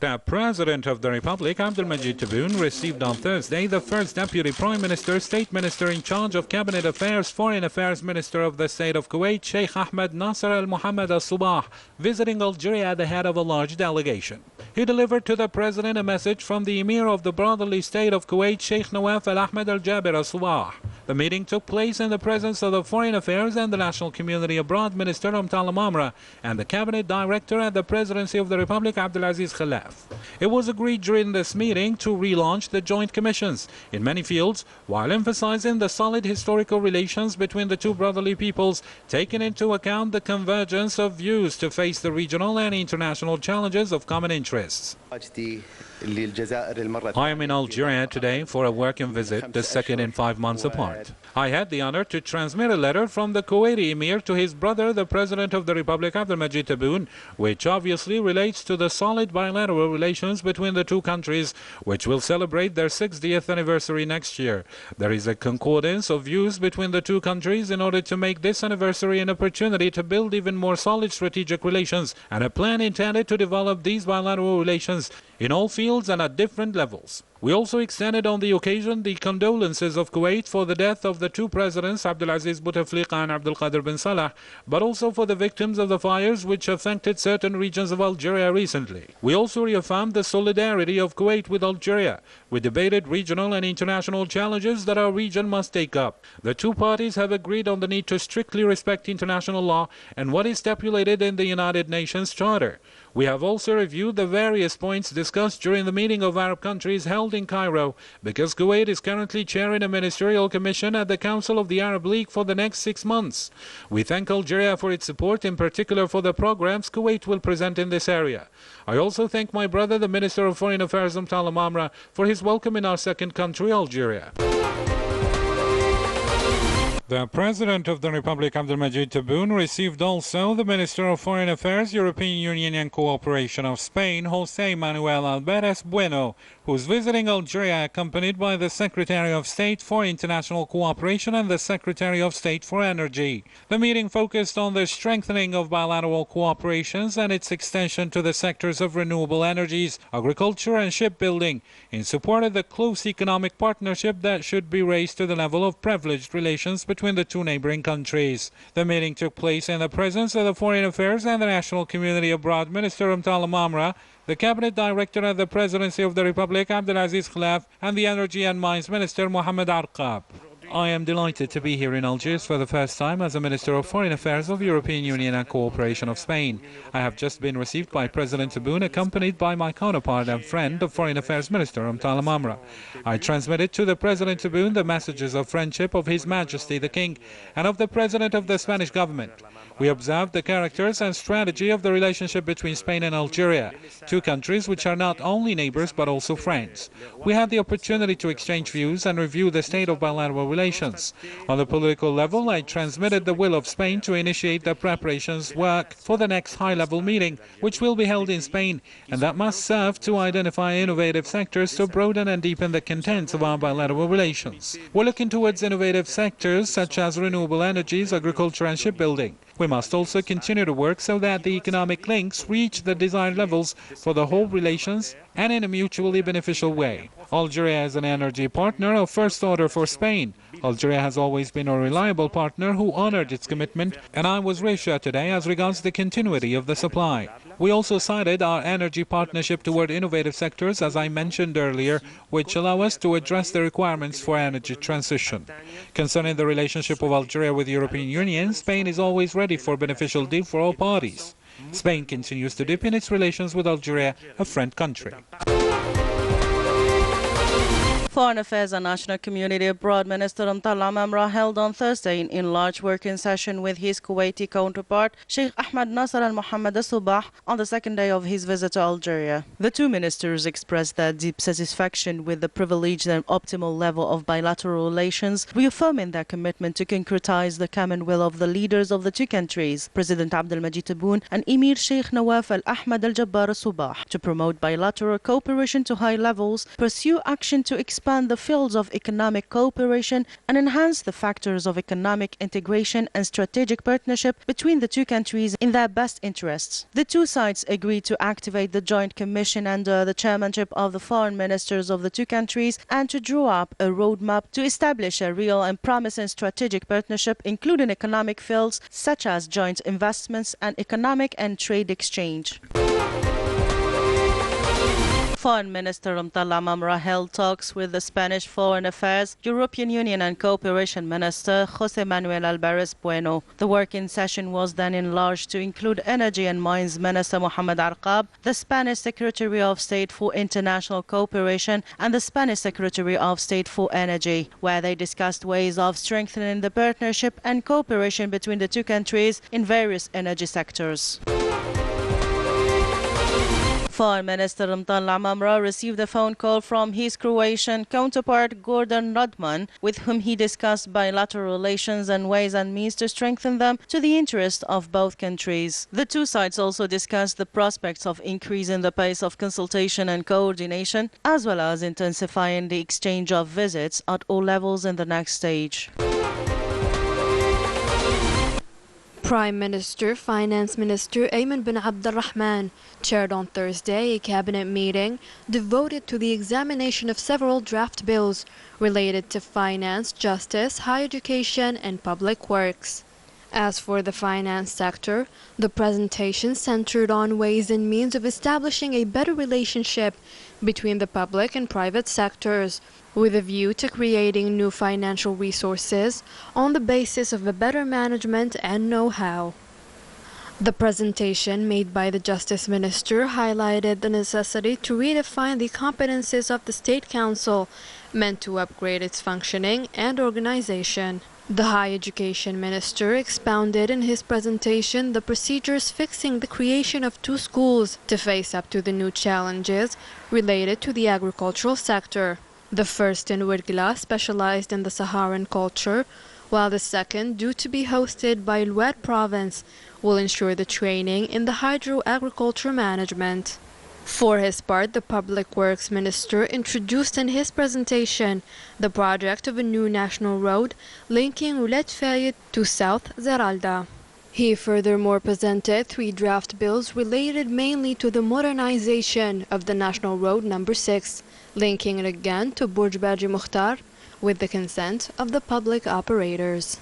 The President of the Republic, Abdelmajid Tebboune, received on Thursday the first Deputy Prime Minister, State Minister in charge of Cabinet Affairs, Foreign Affairs Minister of the State of Kuwait, Sheikh Ahmed Nasser Al Mohammed Al Subah, visiting Algeria at the head of a large delegation. He delivered to the President a message from the Emir of the Brotherly State of Kuwait, Sheikh Nawaf Al Ahmed Al Jaber Al Subah. The meeting took place in the presence of the Foreign Affairs and the National Community Abroad Minister Umtal Amamra and the Cabinet Director at the Presidency of the Republic, Abdelaziz Khalaf. It was agreed during this meeting to relaunch the joint commissions in many fields while emphasizing the solid historical relations between the two brotherly peoples, taking into account the convergence of views to face the regional and international challenges of common interests. I am in Algeria today for a working visit, the second in 5 months apart. I had the honor to transmit a letter from the Kuwaiti Emir to his brother, the President of the Republic, Abdelmajid Tebboune, which obviously relates to the solid bilateral relations between the two countries, which will celebrate their 60th anniversary next year. There is a concordance of views between the two countries in order to make this anniversary an opportunity to build even more solid strategic relations and a plan intended to develop these bilateral relations in all fields and at different levels. We also extended on the occasion the condolences of Kuwait for the death of the two presidents, Abdelaziz Bouteflika and Abdelkader bin Salah, but also for the victims of the fires which affected certain regions of Algeria recently. We also reaffirmed the solidarity of Kuwait with Algeria. We debated regional and international challenges that our region must take up. The two parties have agreed on the need to strictly respect international law and what is stipulated in the United Nations Charter. We have also reviewed the various points discussed during the meeting of Arab countries held in Cairo, because Kuwait is currently chairing a ministerial commission at the Council of the Arab League for the next 6 months. We thank Algeria for its support, in particular for the programs Kuwait will present in this area. I also thank my brother, the Minister of Foreign Affairs, Umtal Amamra, for his welcome in our second country, Algeria. The President of the Republic, Abdelmajid Tebboune, received also the Minister of Foreign Affairs, European Union and Cooperation of Spain, José Manuel Alvarez Bueno, who is visiting Algeria accompanied by the Secretary of State for International Cooperation and the Secretary of State for Energy. The meeting focused on the strengthening of bilateral cooperations and its extension to the sectors of renewable energies, agriculture and shipbuilding, in support of the close economic partnership that should be raised to the level of privileged relations between the two neighboring countries. The meeting took place in the presence of the Foreign Affairs and the National Community Abroad Minister Umtal Amamra, the Cabinet Director at the Presidency of the Republic, Abdelaziz Khalaf, and the Energy and Mines Minister, Mohamed Arqab. I am delighted to be here in Algiers for the first time as a Minister of Foreign Affairs of European Union and Cooperation of Spain. I have just been received by President Tebboune, accompanied by my counterpart and friend, the Foreign Affairs Minister, Umtal Amamra. I transmitted to the President Tebboune the messages of friendship of His Majesty the King and of the President of the Spanish government. We observed the characters and strategy of the relationship between Spain and Algeria, two countries which are not only neighbors but also friends. We had the opportunity to exchange views and review the state of bilateral relations. On the political level, I transmitted the will of Spain to initiate the preparations work for the next high-level meeting, which will be held in Spain, and that must serve to identify innovative sectors to broaden and deepen the contents of our bilateral relations. We're looking towards innovative sectors such as renewable energies, agriculture and shipbuilding. We must also continue to work so that the economic links reach the desired levels for the whole relations and in a mutually beneficial way. Algeria is an energy partner of first order for Spain. Algeria has always been a reliable partner who honored its commitment, and I was reassured today as regards the continuity of the supply. We also cited our energy partnership toward innovative sectors, as I mentioned earlier, which allow us to address the requirements for energy transition. Concerning the relationship of Algeria with the European Union, Spain is always ready for a beneficial deal for all parties. Spain continues to deepen its relations with Algeria, a friend country. Foreign Affairs and National Community Abroad Minister Umtal Amamra held on Thursday an enlarged working session with his Kuwaiti counterpart, Sheikh Ahmed Nasser Al Mohammed Al Subah, on the second day of his visit to Algeria. The two ministers expressed their deep satisfaction with the privileged and optimal level of bilateral relations, reaffirming their commitment to concretize the common will of the leaders of the two countries, President Abdelmajid Tebboune and Emir Sheikh Nawaf Al Ahmed Al Jaber Al Subah, to promote bilateral cooperation to high levels, pursue action to expand expand the fields of economic cooperation and enhance the factors of economic integration and strategic partnership between the two countries in their best interests. The two sides agreed to activate the Joint Commission under the chairmanship of the foreign ministers of the two countries and to draw up a roadmap to establish a real and promising strategic partnership, including economic fields such as joint investments and economic and trade exchange. Foreign Minister Mtala Mamra held talks with the Spanish Foreign Affairs, European Union and Cooperation Minister José Manuel Álvarez Bueno. The working session was then enlarged to include Energy and Mines Minister Mohamed Arqab, the Spanish Secretary of State for International Cooperation and the Spanish Secretary of State for Energy, where they discussed ways of strengthening the partnership and cooperation between the two countries in various energy sectors. Foreign Minister Mtala Mamra received a phone call from his Croatian counterpart Gordon Radman, with whom he discussed bilateral relations and ways and means to strengthen them to the interest of both countries. The two sides also discussed the prospects of increasing the pace of consultation and coordination, as well as intensifying the exchange of visits at all levels in the next stage. Prime Minister, Finance Minister Ayman bin Abdulrahman chaired on Thursday a cabinet meeting devoted to the examination of several draft bills related to finance, justice, higher education and public works. As for the finance sector, the presentation centered on ways and means of establishing a better relationship between the public and private sectors, with a view to creating new financial resources on the basis of a better management and know-how. The presentation made by the Justice Minister highlighted the necessity to redefine the competences of the State Council, meant to upgrade its functioning and organization. The High Education Minister expounded in his presentation the procedures fixing the creation of two schools to face up to the new challenges related to the agricultural sector. The first in Wirgla, specialized in the Saharan culture, while the second, due to be hosted by Lued province, will ensure the training in the hydro-agriculture management. For his part, the Public Works Minister introduced in his presentation the project of a new national road linking Ouled Fayed to South Zeralda. He furthermore presented 3 draft bills related mainly to the modernization of the National Road number 6, linking it again to Burj Baji Mukhtar, with the consent of the public operators.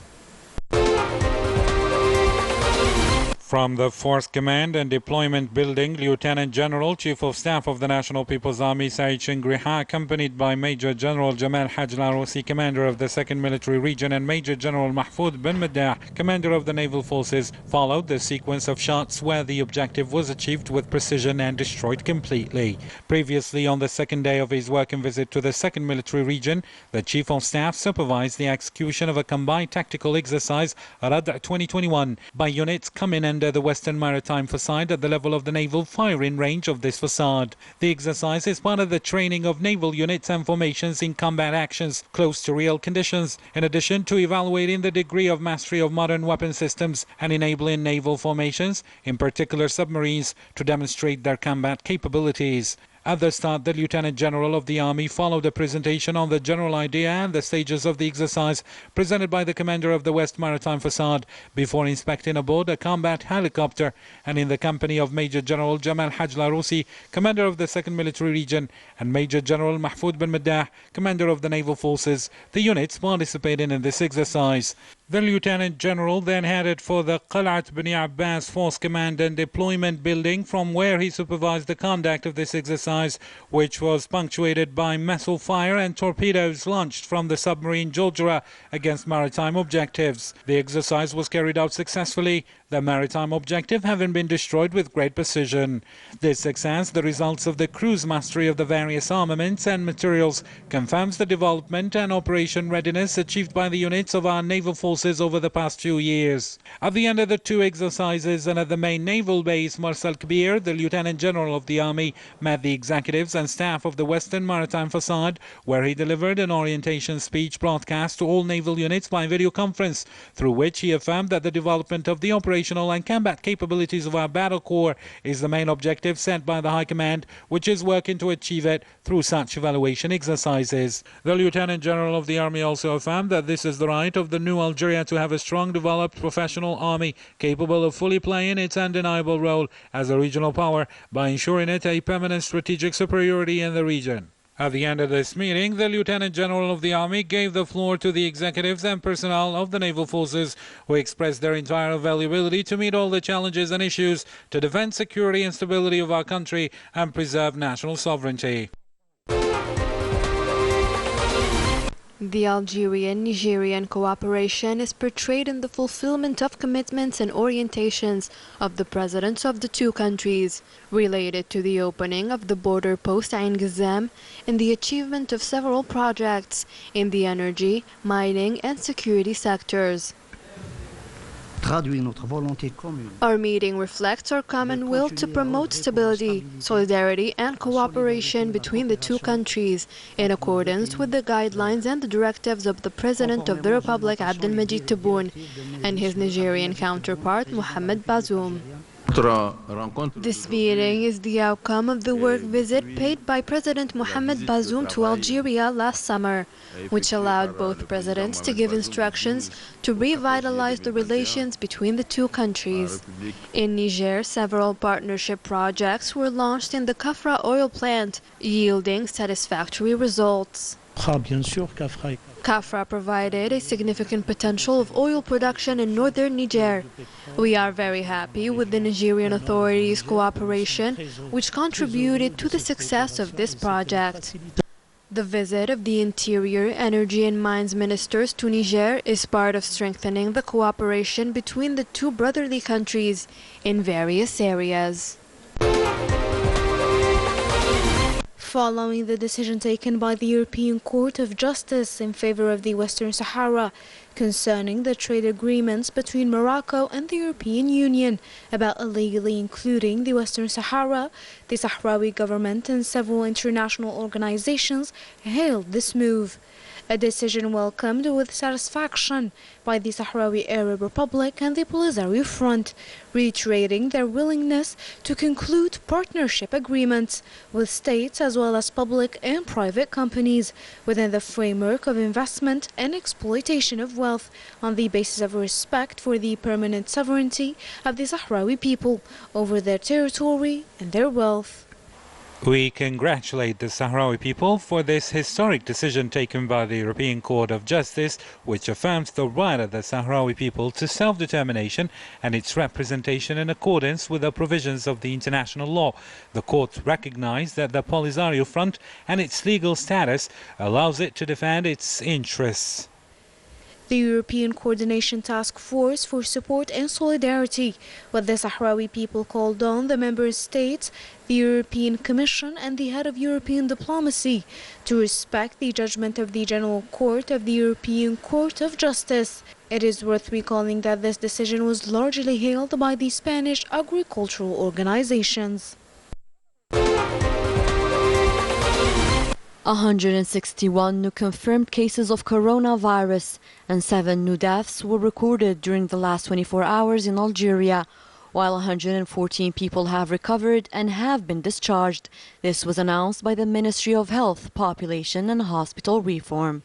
From the Force Command and Deployment Building, Lieutenant General, Chief of Staff of the National People's Army Saeed Shingriha, accompanied by Major General Jamal Haj Larousi, Commander of the 2nd Military Region, and Major General Mahfoud bin Maddah, Commander of the Naval Forces, followed the sequence of shots where the objective was achieved with precision and destroyed completely. Previously, on the 2nd day of his working visit to the 2nd Military Region, the Chief of Staff supervised the execution of a combined tactical exercise, Rad' 2021, by units coming in under the Western Maritime Facade at the level of the naval firing range of this facade. The exercise is part of the training of naval units and formations in combat actions close to real conditions, in addition to evaluating the degree of mastery of modern weapon systems and enabling naval formations, in particular submarines, to demonstrate their combat capabilities. At the start, the Lieutenant General of the Army followed a presentation on the general idea and the stages of the exercise presented by the Commander of the West Maritime Facade before inspecting aboard a combat helicopter, and in the company of Major General Jamal Haj Larousi, Commander of the 2nd Military Region, and Major General Mahfoud bin Maddah, Commander of the Naval Forces, the units participating in this exercise. The Lieutenant General then headed for the Qal'at Bani Abbas Force Command and Deployment Building, from where he supervised the conduct of this exercise, which was punctuated by missile fire and torpedoes launched from the submarine Jojra against maritime objectives. The exercise was carried out successfully, the maritime objective having been destroyed with great precision. This success, the results of the crew's mastery of the various armaments and materials, confirms the development and operation readiness achieved by the units of our naval forces forces over the past few years. At the end of the two exercises and at the main naval base, Marshal Kabir, the Lieutenant General of the Army, met the executives and staff of the Western Maritime Facade, where he delivered an orientation speech broadcast to all naval units by video conference, through which he affirmed that the development of the operational and combat capabilities of our battle corps is the main objective set by the High Command, which is working to achieve it through such evaluation exercises. The Lieutenant General of the Army also affirmed that this is the right of the new Algeria to have a strong, developed professional army capable of fully playing its undeniable role as a regional power by ensuring it a permanent strategic superiority in the region. At the end of this meeting, the Lieutenant General of the Army gave the floor to the executives and personnel of the naval forces, who expressed their entire availability to meet all the challenges and issues to defend security and stability of our country and preserve national sovereignty. The Algerian-Nigerian cooperation is portrayed in the fulfillment of commitments and orientations of the presidents of the two countries, related to the opening of the border post Ain Ghazam and the achievement of several projects in the energy, mining and security sectors. Our meeting reflects our common will to promote stability, solidarity and cooperation between the two countries in accordance with the guidelines and the directives of the President of the Republic Abdelmajid Tebboune and his Nigerian counterpart Mohamed Bazoum. This meeting is the outcome of the work visit paid by President Mohamed Bazoum to Algeria last summer, which allowed both presidents to give instructions to revitalize the relations between the two countries. In Niger, several partnership projects were launched in the Kafra oil plant, yielding satisfactory results. Kafra provided a significant potential of oil production in northern Niger. We are very happy with the Nigerian authorities' cooperation, which contributed to the success of this project. The visit of the Interior, Energy and Mines Ministers to Niger is part of strengthening the cooperation between the two brotherly countries in various areas. Following the decision taken by the European Court of Justice in favor of the Western Sahara concerning the trade agreements between Morocco and the European Union about illegally including the Western Sahara, the Sahrawi government and several international organizations hailed this move. A decision welcomed with satisfaction by the Sahrawi Arab Republic and the Polisario Front, reiterating their willingness to conclude partnership agreements with states as well as public and private companies within the framework of investment and exploitation of wealth on the basis of respect for the permanent sovereignty of the Sahrawi people over their territory and their wealth. We congratulate the Sahrawi people for this historic decision taken by the European Court of Justice, which affirms the right of the Sahrawi people to self-determination and its representation in accordance with the provisions of the international law. The court recognized that the Polisario Front and its legal status allows it to defend its interests. The European Coordination Task Force for Support and Solidarity with the Sahrawi people called on the member states, the European Commission and the head of European diplomacy to respect the judgment of the General Court of the European Court of Justice. It is worth recalling that this decision was largely hailed by the Spanish agricultural organizations. 161 new confirmed cases of coronavirus and 7 new deaths were recorded during the last 24 hours in Algeria, while 114 people have recovered and have been discharged. This was announced by the Ministry of Health, Population and Hospital Reform.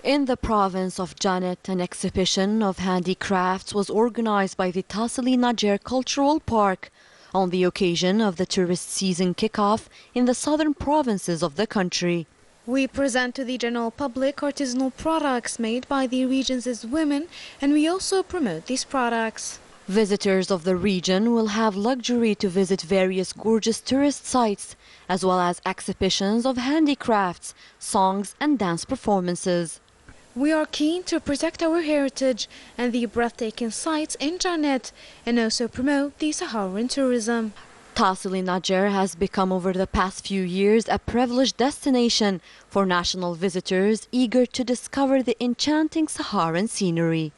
In the province of Janet, an exhibition of handicrafts was organized by the Tassili Najer Cultural Park on the occasion of the tourist season kickoff in the southern provinces of the country. We present to the general public artisanal products made by the region's women, and we also promote these products. Visitors of the region will have luxury to visit various gorgeous tourist sites, as well as exhibitions of handicrafts, songs and dance performances. We are keen to protect our heritage and the breathtaking sites in Janet and also promote the Saharan tourism. Tassili Najer has become over the past few years a privileged destination for national visitors eager to discover the enchanting Saharan scenery.